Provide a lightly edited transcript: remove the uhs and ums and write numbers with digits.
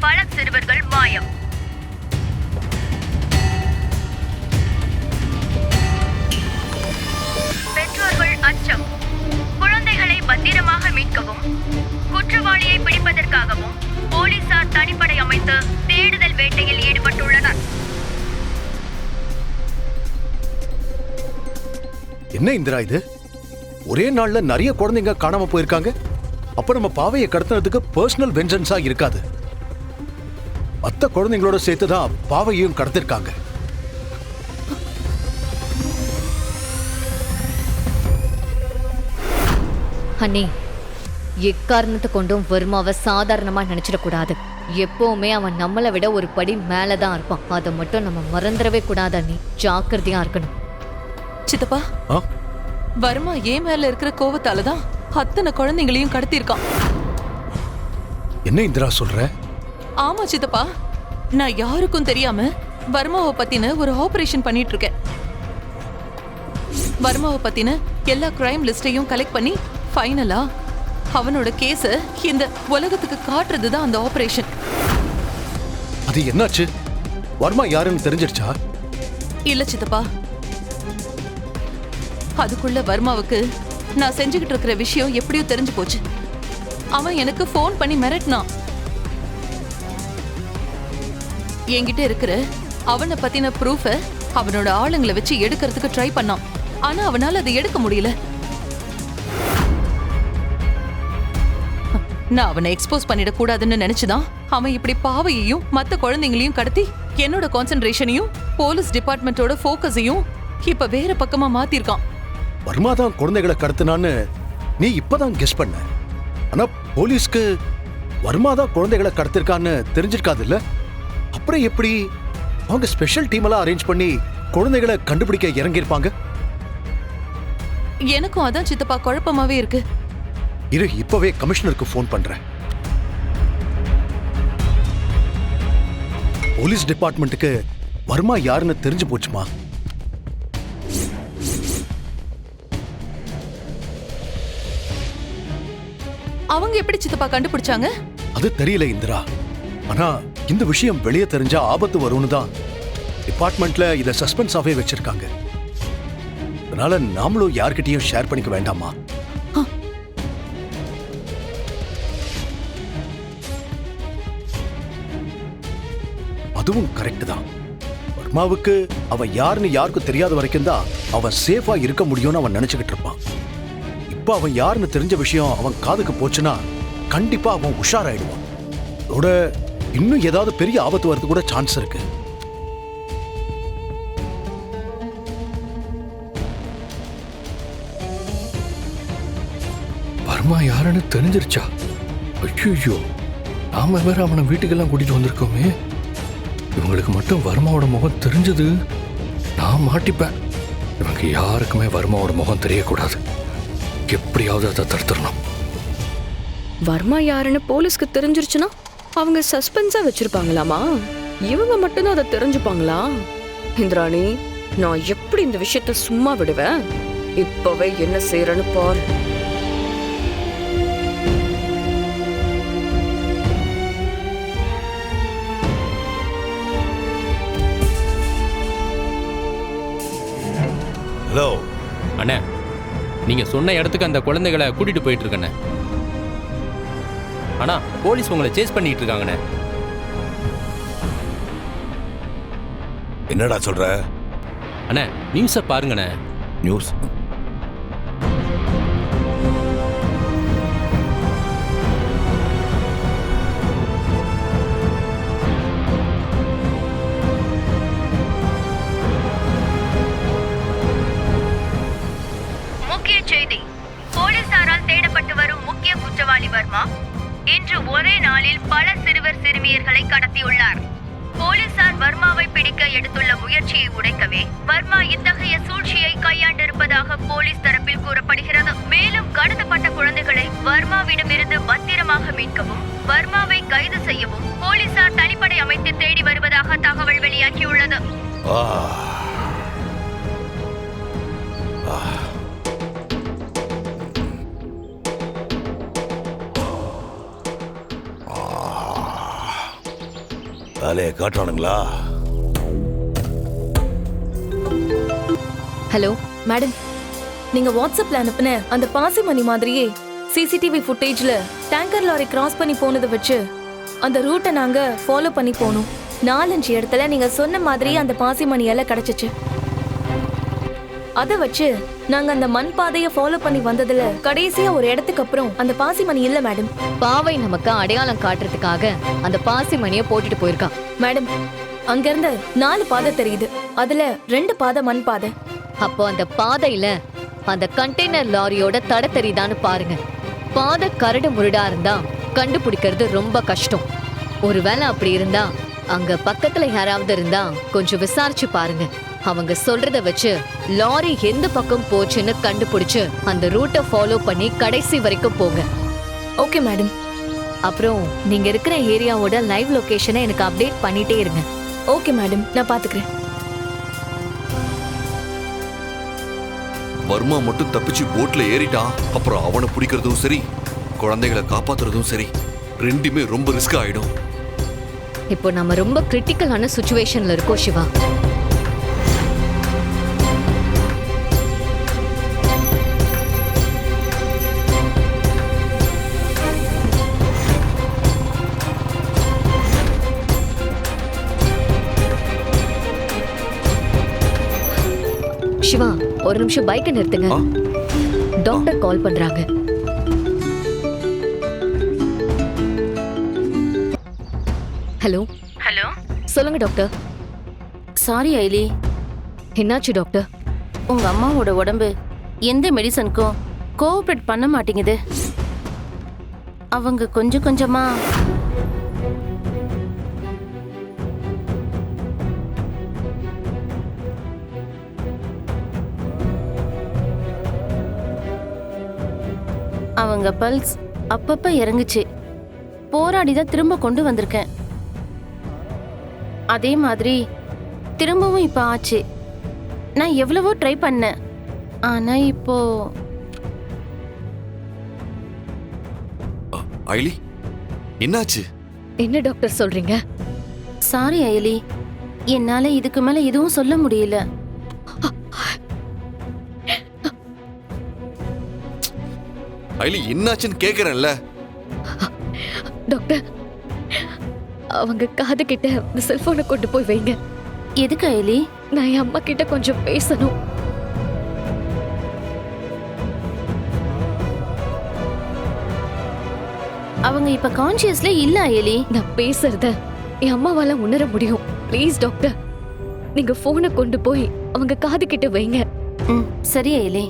பல சிறுவர்கள் மாயம். பெற்றோர்கள் அச்சம். குழந்தைகளை பத்திரமாக மீட்கவும் குற்றவாளியை பிடிப்பதற்காகவும் போலீசார் தனிப்படை அமைத்து தேடுதல் வேட்டையில் ஈடுபட்டுள்ளனர். என்ன இந்திரா இது? ஒரே நாள்ல நிறைய குழந்தைங்க காணாம போயிருக்காங்க. அப்ப நம்ம பாவையை கடத்துறதுக்கு பர்சனல் வெஞ்சன்ஸா இருக்காது. மத்த குழந்தைங்களோட சேர்த்துதான் பாவையும் கடத்திருக்காங்க. அண்ணே, எக்காரணத்தை கொண்டும் வர்மாவை சாதாரணமா நினைச்சிடக்கூடாது. எப்பவுமே அவன் நம்மளை விட ஒரு படி மேலதான் இருப்பான். அதை மட்டும் நம்ம மறந்துடவே கூடாது அண்ணே. ஜாக்கிரதையா இருக்கணும். சித்தப்பா, வர்மா ஏன் மேல இருக்கிற கோவத்தாலதான் அத்தனை குழந்தைங்களையும் கடத்திருக்கான். என்ன இந்திரா சொல்ற? ஆமா சித்தப்பா, நான் யாருக்கும் தெரியாம வர்மாவை பத்தின ஒரு ஆபரேஷன் பண்ணிட்டு இருக்கேன். வர்மாவை பத்தின எல்லா கிரைம் லிஸ்டையும் கலெக்ட் பண்ணி ஃபைனலா அவனோட கேஸ இந்த உலகத்துக்கு காட்டுறதுதான் அந்த ஆபரேஷன். அது என்னாச்சு? வர்மா யாருன்னு தெரிஞ்சிருச்சா? இல்ல சித்தப்பா, அதுக்குள்ள வர்மாவுக்கு நான் செஞ்சுக்கிட்டு இருக்கிற விஷயம் எப்படியோ தெரிஞ்சு போச்சு. அவன் எனக்கு போன் பண்ணி மிரட்டினான். என்கிட்ட இருக்கிற அவனை பத்தின ப்ரூஃப அவனோட ஆளுங்களை வச்சு எடுக்கிறதுக்கு ட்ரை பண்ணான். ஆனா அவனால அதை எடுக்க முடியல. நான் அவனை எக்ஸ்போஸ் பண்ணிடக்கூடாதுன்னு நினைச்சுதான் அவன் இப்படி பாவையையும் மத்த குழந்தைங்களையும் கடத்தி என்னோட கான்சென்ட்ரேஷனையும் போலீஸ் டிபார்ட்மெண்டோட போக்கஸையும் இப்ப வேற பக்கமா மாத்திருக்கான். வர்மா தான் குழந்தைகளை கடத்தினான்னு நீ இப்பதான் கெஸ் பண்ண. ஆனா போலீஸ்க்கு வர்மா தான் குழந்தைகளை கடத்திருக்கான்னு தெரிஞ்சிருக்காது இல்ல? அப்புறம் எப்படி அவங்க ஸ்பெஷல் டீம் எல்லாம் அரேஞ்ச் பண்ணி குழந்தைகளை கண்டுபிடிக்க இறங்கியிருப்பாங்க? எனக்கும் அதான் சித்தப்பா குழப்பமாவே இருக்கு. இரு, இப்பவே கமிஷனருக்கு போன் பண்றேன். போலீஸ் டிபார்ட்மெண்ட்டுக்கு வர்மா யாருன்னு தெரிஞ்சு போச்சுமா? அவங்க எப்படி சித்தப்பா கண்டுபிடிச்சாங்க? அது தெரியல இந்திரா. ஆனா இந்த விஷயம் வெளியே தெரிஞ்சா ஆபத்து வரும்னு தான் டிபார்ட்மெண்ட்ல இத சஸ்பென்ஸாவே வச்சிருக்காங்க. அதனால நாமளும் யார்கிட்டயும் ஷேர் பண்ணிக்க வேண்டாமா? அதுவும் கரெக்ட் தான். வர்மாவுக்கு அவன் யாருன்னு யாருக்கும் தெரியாத வரைக்கும் தான் அவன் சேஃபா இருக்க முடியும்னு அவன் நினைச்சுக்கிட்டு இருப்பான். இப்ப அவன் யாருன்னு தெரிஞ்ச விஷயம் அவன் காதுக்கு போச்சுன்னா கண்டிப்பா அவன் உஷாராயிடுவான். அதோட இன்னும் ஏதாவது பெரிய ஆபத்து வரது கூட சான்ஸ் இருக்கு. வர்மா யாருன்னு தெரிஞ்சிருச்சா? ஐயோ, நாம வேற அவனை வீட்டுக்கெல்லாம் கூட்டிட்டு வந்திருக்கோமே. இவங்களுக்கு மட்டும் வர்மாவோட முகம் தெரிஞ்சது நான் மாட்டிப்பேன். இவங்க யாருக்குமே வர்மாவோட முகம் தெரியக்கூடாது. எப்படியாவது அதை தடுத்துடணும். வர்மா யாருன்னு போலீஸ்க்கு தெரிஞ்சிருச்சுன்னா அவங்க சஸ்பென்ஸா வச்சிருப்பாங்களாமா? இவங்க மட்டும்தான் அதை தெரிஞ்சுப்பாங்களா? இந்திராணி, நான் எப்படி இந்த விஷயத்த சும்மா விடுவேன்? இப்பவே என்ன செய்யறேன்னு பாரு. ஹலோ அண்ணே, நீங்க சொன்ன இடத்துக்கு அந்த குழந்தைகளை கூட்டிட்டு போயிட்டு இருக்கண்ணே. ஆனா போலீஸ் உங்களை சேஸ் பண்ணிட்டு இருக்காங்கண்ணே. என்னடா சொல்ற? அண்ணே, நியூஸை பாருங்கண்ணே. நியூஸ்? முக்கிய செய்தி. போலீசாரால் தேடப்பட்டு வரும் முக்கிய குற்றவாளி வர்மா இன்று ஒரே நாளில் பல சிறுவர் சிறுமியர்களை கடத்தியுள்ளார். போலீசார் வர்மாவை பிடிக்க எடுத்துள்ள முயற்சியை உடைக்கவே வர்மா இத்தகைய சூழ்ச்சியை கையாண்டிருப்பதாக போலீஸ் தரப்பில் கூறப்படுகிறது. மேலும் கடத்தப்பட்ட குழந்தைகளை வர்மாவிடமிருந்து பத்திரமாக மீட்கவும் வர்மாவை கைது செய்யவும் போலீசார் தனிப்படை அமைத்து தேடி வருவதாக தகவல் வெளியாகியுள்ளது. வேலையை காட்டுறானுங்களா? ஹலோ மேடம், நீங்க வாட்ஸ்அப்ல அனுப்புன அந்த பாசிமணி மாதிரியே சிசிடிவி ஃபுட்டேஜ்ல டேங்கர் லாரி கிராஸ் பண்ணி போனதை வச்சு அந்த ரூட்டை நாங்க ஃபாலோ பண்ணி போனோம். 4-5 இடத்துல நீங்க சொன்ன மாதிரி அந்த பாசிமணி எல்லாம் கிடைச்சிச்சு. அதை வச்சு நாங்க அந்த மண் பாதையை ஃபாலோ பண்ணி வந்ததுல கடைசியா ஒரு இடத்துக்கு அப்புறம் அந்த பாசிமணி இல்ல மேடம். பாவை நமக்கு அடையாளம் காட்டுறதுக்காக அந்த பாசி மணியை போட்டுட்டு போயிருக்கா. மேடம், அங்க இருந்து 4 பாதை தெரியுது. அதுல 2 பாதை மண் பாதை. அப்போ அந்த பாதையில அந்த கண்டெய்னர் லாரியோட தடை தெரியுதான்னு பாருங்க. பாதை கரடு முரடா இருந்தா கண்டுபிடிக்கிறது ரொம்ப கஷ்டம். ஒருவேளை அப்படி இருந்தா அங்க பக்கத்துல யாராவது இருந்தா கொஞ்சம் விசாரிச்சு பாருங்க. அவங்க சொல்றத வச்சு லாரி எந்த பக்கம் போச்சுன்னு கண்டுபிடிச்சு அந்த ரூட்டை ஃபாலோ பண்ணி கடைசி வரைக்கும் போங்க. Okay madam. அப்புறம் நீங்க இருக்கிற ஏரியாவோட லைவ் லொகேஷனை எனக்கு அப்டேட் பண்ணிட்டே இருங்க. ஓகே மேடம், நான் பாத்துக்கிறேன். வர்மா மட்டும் தப்பிச்சு போட்ல ஏறிட்டான். அப்புறம் அவனை பிடிக்கிறதும் சரி, குழந்தைகளை காப்பாத்துறதும் சரி, ரெண்டுமே ரொம்ப ரிஸ்க் ஆயிடும். இப்போ நம்ம ரொம்ப கிரிட்டிக்கலான சுச்சுவேஷன்ல இருக்கோம் சிவா. சிவா, ஒரு நிமிஷம் பைக்கை நிறுத்துங்க. டாக்டர் கால் பண்றாங்க. ஹலோ ஹலோ, சொல்லுங்க டாக்டர். சாரி ஐலி, என்னாச்சு டாக்டர்? உங்க அம்மாவோட உடம்பு எந்த மெடிசனுக்கும் கோஆபரேட் பண்ண மாட்டேங்குது. அவங்க கொஞ்சம் கொஞ்சமா அவங்க பல்ஸ் அப்பப்ப இறங்குச்சு. போராடி தான் திரும்ப கொண்டு வந்திருக்கேன். அதே மாதிரி திரும்பவும் இப்ப ஆச்சு. நான் எவ்வளவோ ட்ரை பண்ணேன். ஆனா இப்போ ஐலி, என்னாச்சு? என்ன டாக்டர் சொல்றீங்க? சாரி அயலி, என்னால இதுக்கு மேல எதுவும் சொல்ல முடியல. ஐலி, என்னாச்சுன்னு கேக்குறேன்ல. டாக்டர், அவங்க காது கிட்ட இந்த செல்போனை கொண்டு போய் வைங்க. எதுக்கு அயலி? நான் என் அம்மா கிட்ட கொஞ்சம் பேசணும். அவங்க இப்ப கான்சியஸ்ல இல்ல அயலி. நான் பேசுறத என் அம்மாவால உணர முடியும். ப்ளீஸ் டாக்டர், நீங்க போனை கொண்டு போய் அவங்க காது கிட்ட வைங்க. சரி அயலி.